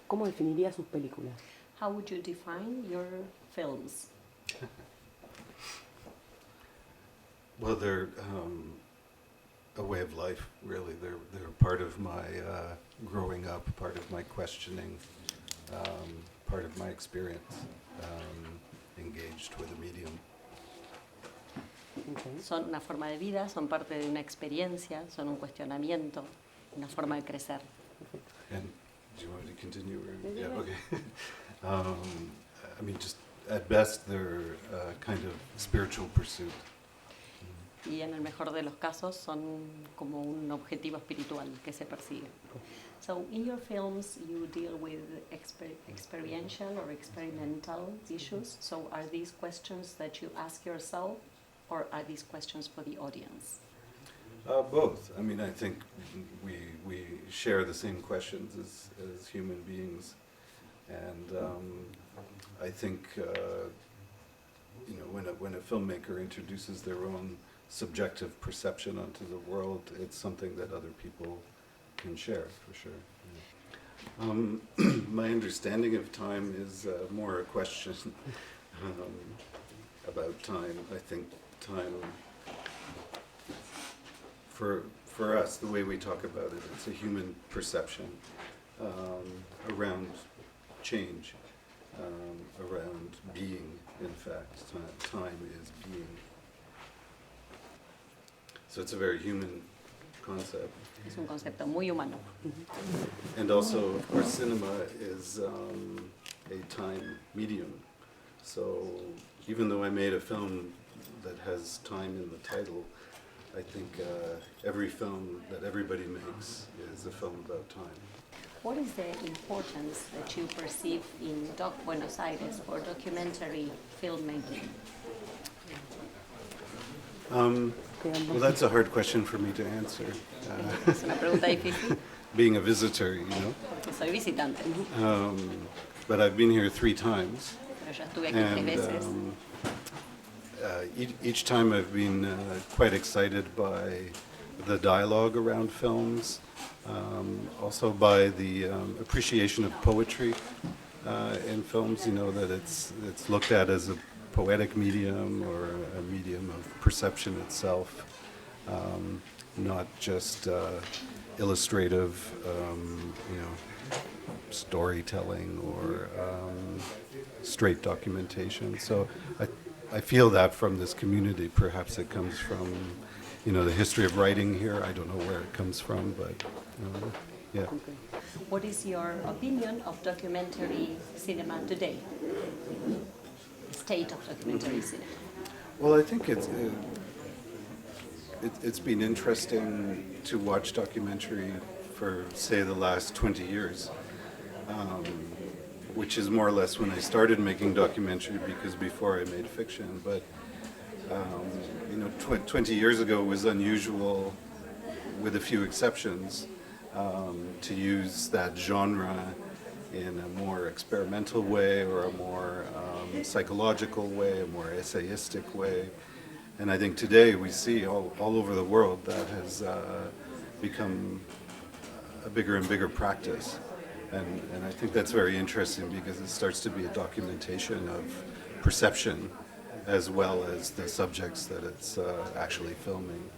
¿Cómo definiría sus películas? How would you define your films? Well, they're a way of life, really. They're part of my growing up, part of my questioning, part of my experience, engaged with a medium. Okay. Son una forma de vida, son parte de una experiencia, son un cuestionamiento, una forma de crecer. And do you want me to continue? Or? Yeah. Okay. I mean, just at best, they're a kind of spiritual pursuit. Y en el mejor de los casos son como un objetivo espiritual que se persigue. So in your films you deal with experiential or experimental issues. So are these questions that you ask yourself or are these questions for the audience? Both. I mean, I think we share the same questions as human beings. And I think, when a filmmaker introduces their own subjective perception onto the world, it's something that other people can share, for sure. Yeah. My understanding of time is more a question about time. I think time, for us, the way we talk about it, it's a human perception around change, around being, in fact. Time is being. So it's a very human concept. Es un concepto muy humano. And also, of course, cinema is a time medium. So even though I made a film that has time in the title, I think every film that everybody makes is a film about time. What is the importance that you perceive in Buenos Aires for documentary filmmaking? Well, that's a hard question for me to answer. Es una pregunta difícil Being a visitor, porque soy visitante, But I've been here 3 times. pero ya estuve aquí 3 And veces. each time I've been quite excited by the dialogue around films, also by the appreciation of poetry in films, that it's looked at as a poetic medium or a medium of perception itself, not just illustrative, storytelling or straight documentation. So I feel that from this community. Perhaps it comes from, the history of writing here. I don't know where it comes from, but yeah. Okay. What is your opinion of documentary cinema today? State of documentary cinema. Well, I think it's been interesting to watch documentary for, say, the last 20 years, which is more or less when I started making documentary, because before I made fiction. But 20 years ago it was unusual, with a few exceptions, to use that genre in a more experimental way or a more psychological way, a more essayistic way. And I think today we see all over the world that has become a bigger and bigger practice. And I think that's very interesting, because it starts to be a documentation of perception as well as the subjects that it's actually filming.